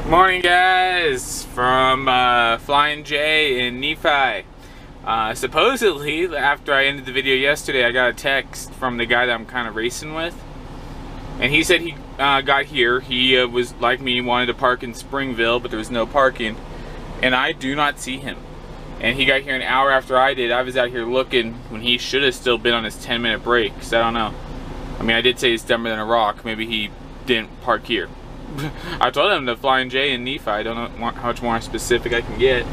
Morning, guys, from Flying J in Nephi. Supposedly, after I ended the video yesterday, I got a text from the guy that I'm kind of racing with, and he said he got here. He was like me, wanted to park in Springville, but there was no parking, and I do not see him. And he got here an hour after I did. I was out here looking when he should have still been on his 10-minute break, so I don't know. I mean, I did say he's dumber than a rock. Maybe he didn't park here. I told him to Flying J in Nephi. I don't know how much more specific I can get,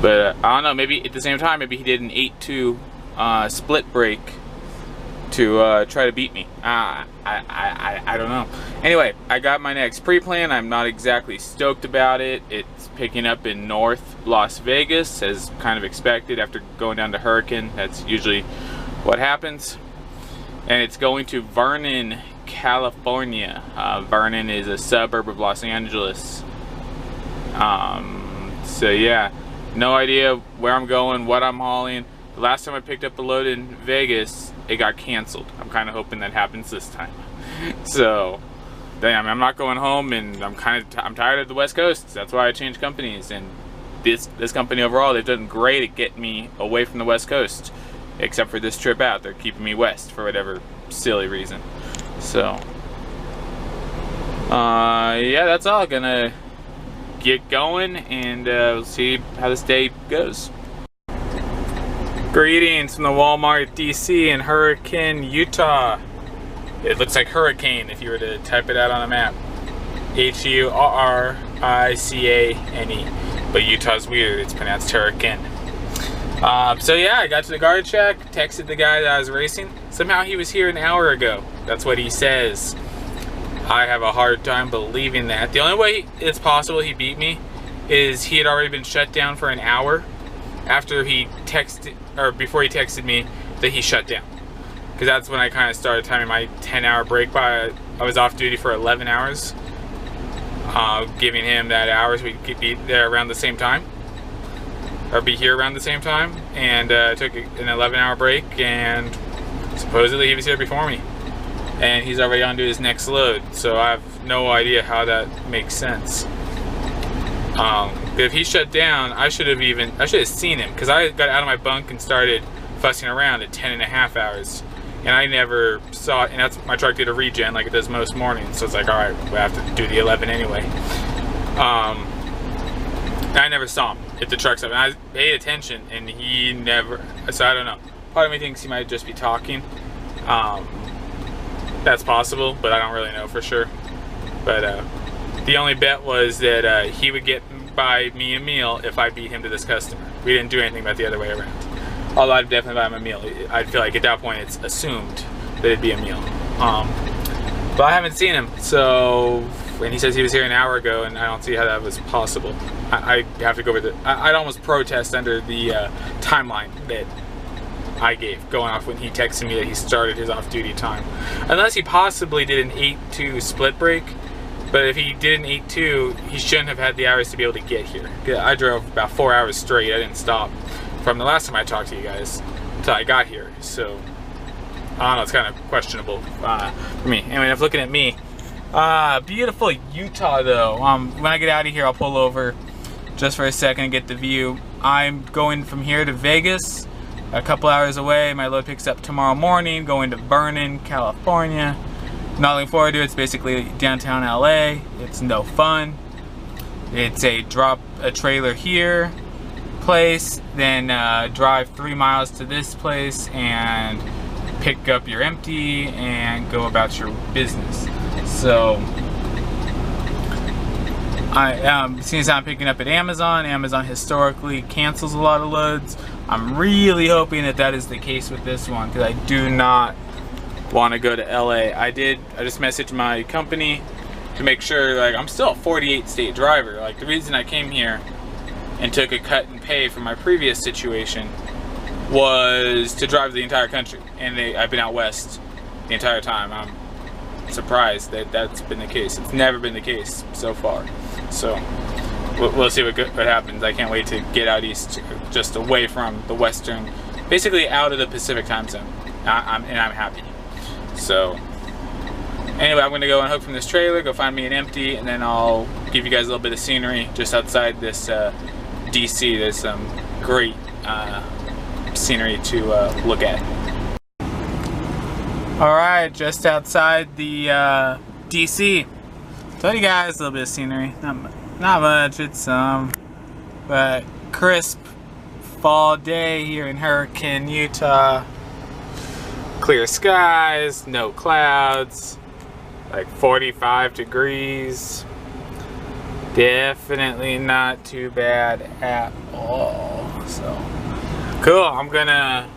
but I don't know. Maybe at the same time, maybe he did an 8-2 split break to try to beat me. I don't know. Anyway, I got my next pre-plan. I'm not exactly stoked about it. It's picking up in North Las Vegas as kind of expected after going down to Hurricane. That's usually what happens. And it's going to Vernon, California. Vernon is a suburb of Los Angeles. So yeah, no idea where I'm going, what I'm hauling. The last time I picked up a load in Vegas, it got canceled. I'm kind of hoping that happens this time. So, damn, I'm not going home, and I'm tired of the West Coast. That's why I changed companies. And this company overall, they've done great at getting me away from the West Coast, except for this trip out. They're keeping me west for whatever silly reason. So, yeah, that's all. Gonna get going, and we'll see how this day goes. Greetings from the Walmart DC in Hurricane, Utah. It looks like Hurricane if you were to type it out on a map. H-U-R-R-I-C-A-N-E. But Utah's weird, it's pronounced Hurricane. So yeah, I got to the guard shack, texted the guy that I was racing. Somehow he was here an hour ago. That's what he says. I have a hard time believing that. The only way it's possible he beat me is he had already been shut down for an hour after he texted, or before he texted me that he shut down. Because that's when I kind of started timing my 10-hour break by. I was off duty for 11 hours. Giving him that hour so we could be there around the same time. Or be here around the same time. And took an 11-hour break, and supposedly he was here before me. And he's already on to his next load. So I have no idea how that makes sense. If he shut down, I should have seen him, because I got out of my bunk and started fussing around at 10.5 hours, and I never saw it. And that's, my truck did a regen like it does most mornings, so it's like, all right, we have to do the 11 anyway. I never saw him hit the truck stop, and I paid attention, and he never. So I don't know. Part of me thinks he might just be talking. That's possible, but I don't really know for sure. But the only bet was that he would buy me a meal if I beat him to this customer. We didn't do anything about the other way around. Although I'd definitely buy him a meal. I feel like at that point it's assumed that it'd be a meal. But I haven't seen him, so, and he says he was here an hour ago, and I don't see how that was possible. I have to go with it. I'd almost protest under the timeline that I gave, going off when he texted me that he started his off-duty time. Unless he possibly did an 8-2 split break. But if he did an 8-2, he shouldn't have had the hours to be able to get here. I drove about 4 hours straight. I didn't stop from the last time I talked to you guys until I got here. So, I don't know, it's kind of questionable for me. Anyway, enough looking at me. Beautiful Utah, though. When I get out of here, I'll pull over just for a second and get the view. I'm going from here to Vegas, a couple hours away. My load picks up tomorrow morning, going to Vernon, California. Not looking forward to it. It's basically downtown LA. It's no fun. It's a drop a trailer here place, then drive 3 miles to this place and pick up your empty and go about your business. So since I'm picking up at Amazon, Amazon historically cancels a lot of loads. I'm really hoping that that is the case with this one, because I do not want to go to LA. I just messaged my company to make sure, like, I'm still a 48 state driver. Like, the reason I came here and took a cut in pay from my previous situation was to drive the entire country, and I've been out west the entire time. I'm surprised that that's been the case. It's never been the case so far. So we'll see what happens. I can't wait to get out east, just away from the western, basically out of the Pacific time zone. And I'm happy. So Anyway, I'm gonna go and hook from this trailer, go find me an empty, and then I'll give you guys a little bit of scenery just outside this DC. There's some great scenery to look at. Alright, just outside the DC. Tell you guys a little bit of scenery. Not much, it's but crisp fall day here in Hurricane, Utah. Clear skies, no clouds, like 45 degrees. Definitely not too bad at all. So cool. I'm gonna,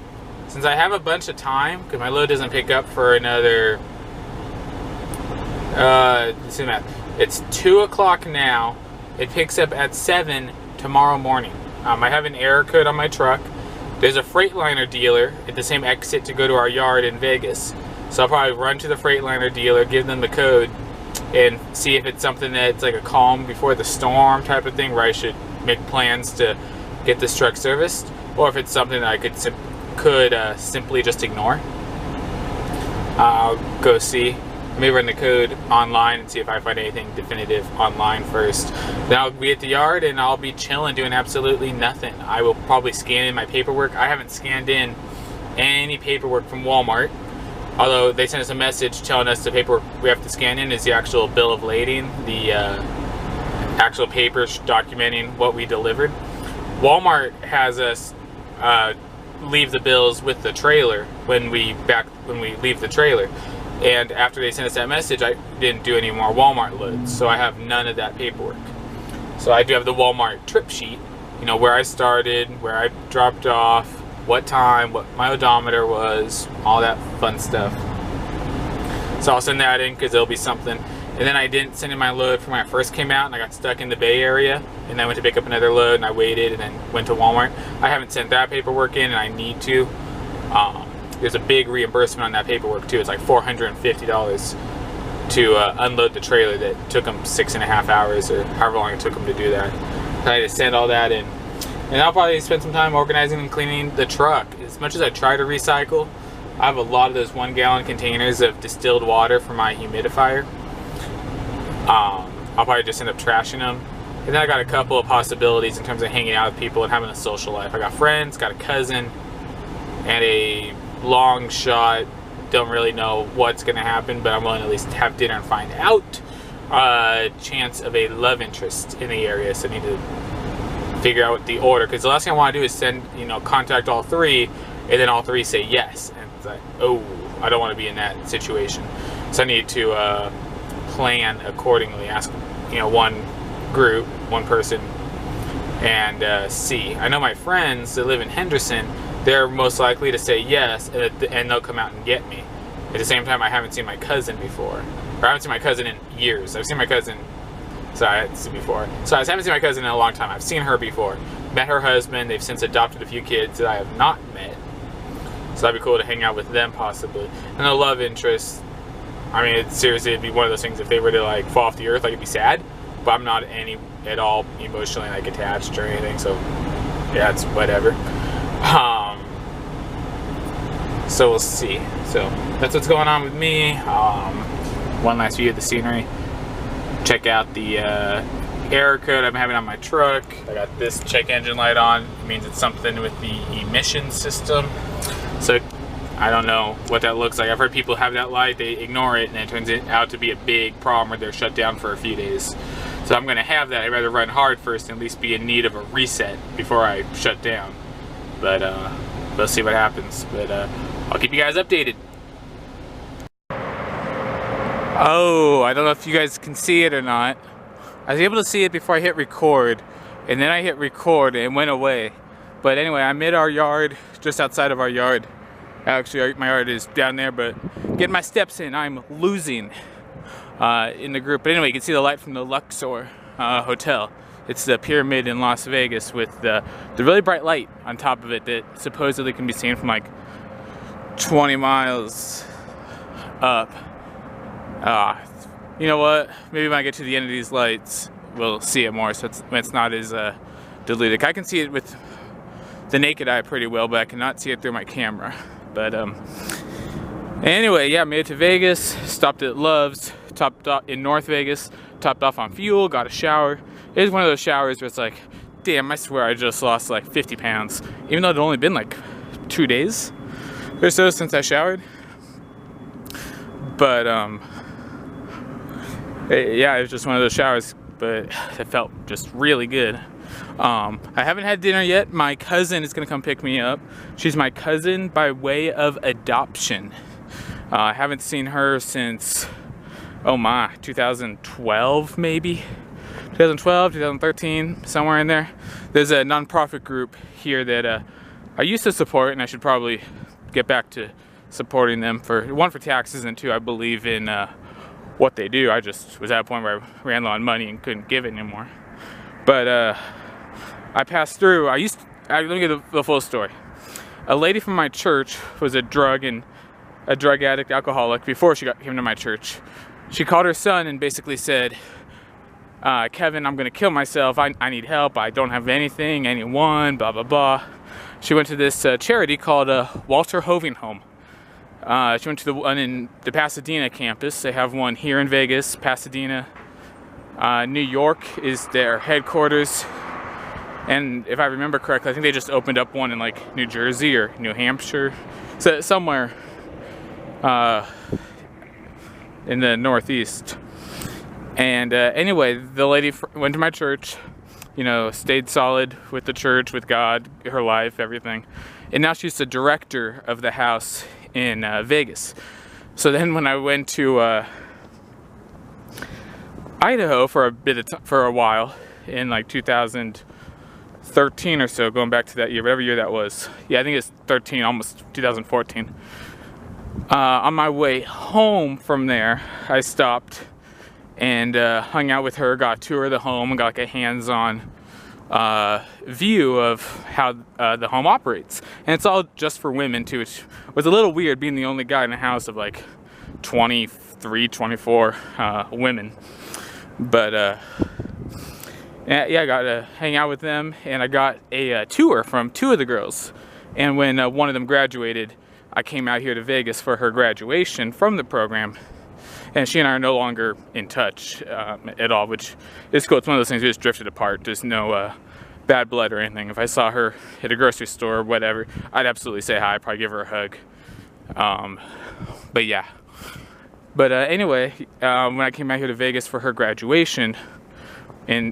since I have a bunch of time, because my load doesn't pick up for another let's see the math. It's 2 o'clock now. It picks up at 7 tomorrow morning. I have an error code on my truck. There's a Freightliner dealer at the same exit to go to our yard in Vegas. So I'll probably run to the Freightliner dealer, give them the code, and see if it's something that's like a calm before the storm type of thing where I should make plans to get this truck serviced, or if it's something that I could simply just ignore. I'll go see. Maybe run the code online and see if I find anything definitive online first. Then I'll be at the yard and I'll be chilling, doing absolutely nothing. I will probably scan in my paperwork. I haven't scanned in any paperwork from Walmart, although they sent us a message telling us the paperwork we have to scan in is the actual bill of lading, the actual papers documenting what we delivered. Walmart has us leave the bills with the trailer when we leave the trailer. And after they sent us that message, I didn't do any more Walmart loads, so I have none of that paperwork. So I do have the Walmart trip sheet, you know, where I started, where I dropped off, what time, what my odometer was, all that fun stuff. So I'll send that in because it'll be something. And then I didn't send in my load from when I first came out, and I got stuck in the Bay Area, and I went to pick up another load, and I waited, and then went to Walmart. I haven't sent that paperwork in, and I need to. There's a big reimbursement on that paperwork too. It's like $450 to unload the trailer that took them 6.5 hours or however long it took them to do that. So I had to send all that in. And I'll probably spend some time organizing and cleaning the truck. As much as I try to recycle, I have a lot of those 1-gallon containers of distilled water for my humidifier. I'll probably just end up trashing them. And then I got a couple of possibilities in terms of hanging out with people and having a social life. I got friends, got a cousin, and a long shot, don't really know what's gonna happen, but I'm willing to at least have dinner and find out. Chance of a love interest in the area, so I need to figure out the order, because the last thing I want to do is send, you know, contact all three, and then all three say yes, and it's like, oh, I don't want to be in that situation. So I need to plan accordingly, ask, you know, one group, one person, and see. I know my friends that live in Henderson, they're most likely to say yes, and they'll come out and get me. At the same time, I haven't seen my cousin before. Or I haven't seen my cousin in years. I've seen my cousin, so I haven't seen before. So I haven't seen my cousin in a long time. I've seen her before. Met her husband. They've since adopted a few kids that I have not met. So that'd be cool to hang out with them possibly. And the love interest, I mean, seriously, it'd be one of those things if they were to like fall off the earth, like it'd be sad. But I'm not at all emotionally like attached or anything. So yeah, it's whatever. So we'll see. So that's what's going on with me. One last view of the scenery. Check out the error code I'm having on my truck. I got this check engine light on. It means it's something with the emission system. So I don't know what that looks like. I've heard people have that light, they ignore it, and it turns out to be a big problem where they're shut down for a few days. So I'm gonna have that. I'd rather run hard first and at least be in need of a reset before I shut down. But we'll see what happens. But I'll keep you guys updated. Oh, I don't know if you guys can see it or not. I was able to see it before I hit record, and then I hit record and it went away. But anyway, I'm at our yard, just outside of our yard. Actually, my yard is down there, but getting my steps in, I'm losing in the group. But anyway, you can see the light from the Luxor Hotel. It's the pyramid in Las Vegas with the really bright light on top of it that supposedly can be seen from like 20 miles up. You know what? Maybe when I get to the end of these lights, we'll see it more, so it's not as diluted. I can see it with the naked eye pretty well, but I cannot see it through my camera. But Anyway, yeah, made it to Vegas, stopped at Love's, topped off in North Vegas, topped off on fuel, got a shower. It was one of those showers where it's like, damn, I swear I just lost like 50 pounds, even though it'd only been like 2 days or so since I showered. But yeah, it was just one of those showers, but it felt just really good. I haven't had dinner yet. My cousin is gonna come pick me up. She's my cousin by way of adoption. I haven't seen her since, oh my, 2012 maybe? 2012, 2013, somewhere in there. There's a nonprofit group here that I used to support, and I should probably get back to supporting them, for one, for taxes, and two, I believe in what they do. I just was at a point where I ran low on money and couldn't give it anymore. But I passed through. Let me get the full story. A lady from my church was a drug addict, alcoholic, before she came to my church. She called her son and basically said, Kevin, I'm gonna kill myself. I need help. I don't have anyone, blah, blah, blah. She went to this charity called Walter Hoving Home. She went to the one in the Pasadena campus. They have one here in Vegas, Pasadena. New York is their headquarters. And if I remember correctly, I think they just opened up one in like New Jersey or New Hampshire. So somewhere in the Northeast. And anyway, the lady went to my church, you know, stayed solid with the church, with God, her life, everything. And now she's the director of the house in Vegas. So then when I went to Idaho for a while, in like 2013 or so, going back to that year, whatever year that was. Yeah, I think it's 13, almost 2014. On my way home from there, I stopped and hung out with her, got a tour of the home, and got like a hands-on view of how the home operates. And it's all just for women too, which was a little weird, being the only guy in a house of like 23, 24 women. But yeah, I got to hang out with them, and I got a tour from 2 of the girls. And when one of them graduated, I came out here to Vegas for her graduation from the program. And she and I are no longer in touch at all, which is cool. It's one of those things, we just drifted apart. There's no bad blood or anything. If I saw her at a grocery store or whatever, I'd absolutely say hi, probably give her a hug. But yeah. But anyway, when I came out here to Vegas for her graduation,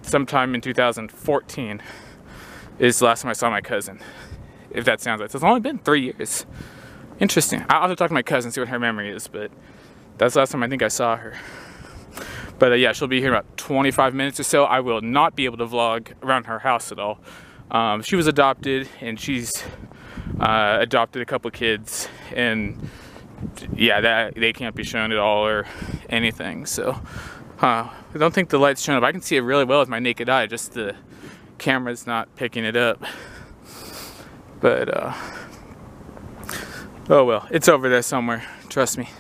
sometime in 2014, is the last time I saw my cousin, if that sounds right. So it's only been 3 years. Interesting. I'll have to talk to my cousin, see what her memory is, but that's the last time I think I saw her. But yeah, she'll be here in about 25 minutes or so. I will not be able to vlog around her house at all. She was adopted, and she's adopted a couple kids, and yeah, they can't be shown at all or anything. So I don't think the light's showing up. I can see it really well with my naked eye, just the camera's not picking it up. But oh well, it's over there somewhere, trust me.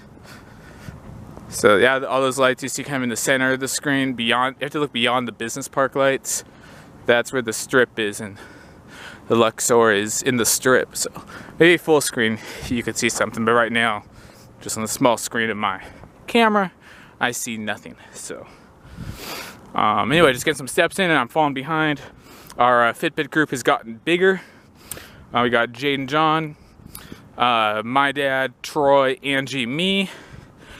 So yeah, all those lights you see kind of in the center of the screen, beyond, you have to look beyond the business park lights. That's where the strip is, and the Luxor is in the strip. So maybe full screen you could see something, but right now, just on the small screen of my camera, I see nothing. So anyway, just getting some steps in, and I'm falling behind. Our Fitbit group has gotten bigger. We got Jade, John, my dad, Troy, Angie, me,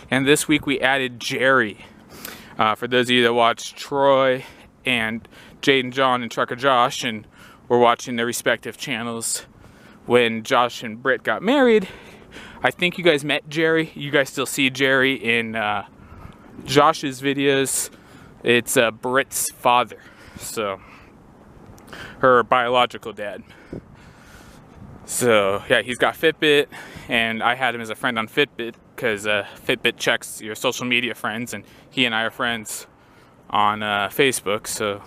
and this week we added Jerry. For those of you that watch Troy and Jade and John and Trucker Josh, and were watching their respective channels when Josh and Britt got married, I think you guys met Jerry. You guys still see Jerry in Josh's videos. It's Britt's father, so her biological dad. So yeah, he's got Fitbit, and I had him as a friend on Fitbit because Fitbit checks your social media friends, and he and I are friends on Facebook. So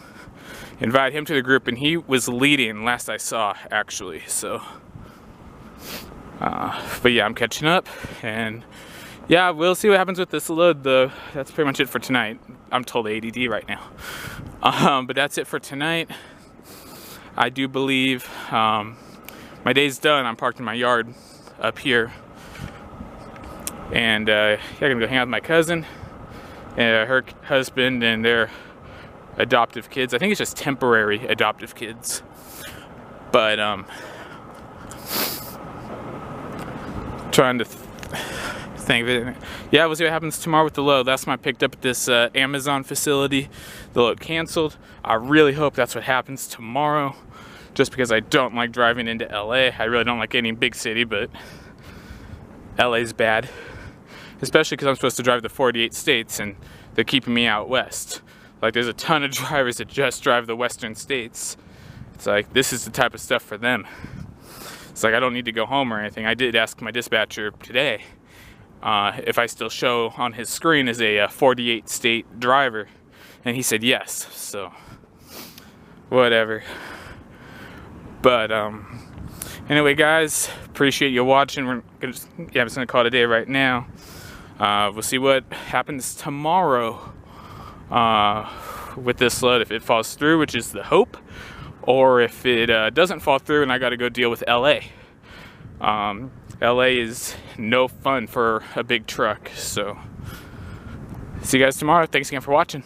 invite him to the group, and he was leading last I saw, actually. So but yeah, I'm catching up, and yeah, we'll see what happens with this load though. That's pretty much it for tonight. I'm totally ADD right now. But that's it for tonight. I do believe my day's done. I'm parked in my yard up here. And yeah, I'm gonna go hang out with my cousin, her husband, and their adoptive kids. I think it's just temporary adoptive kids. But trying to think of it. Yeah, we'll see what happens tomorrow with the load. Last time I picked up at this Amazon facility, the load canceled. I really hope that's what happens tomorrow, just because I don't like driving into LA. I really don't like any big city, but LA's bad. Especially because I'm supposed to drive the 48 states and they're keeping me out west. Like, there's a ton of drivers that just drive the western states. It's like, this is the type of stuff for them. It's like, I don't need to go home or anything. I did ask my dispatcher today if I still show on his screen as a 48 state driver, and he said yes, so whatever. But anyway, guys, appreciate you watching. I'm just gonna call it a day right now. We'll see what happens tomorrow with this load, if it falls through, which is the hope, or if it doesn't fall through and I got to go deal with LA. LA is no fun for a big truck. So see you guys tomorrow. Thanks again for watching.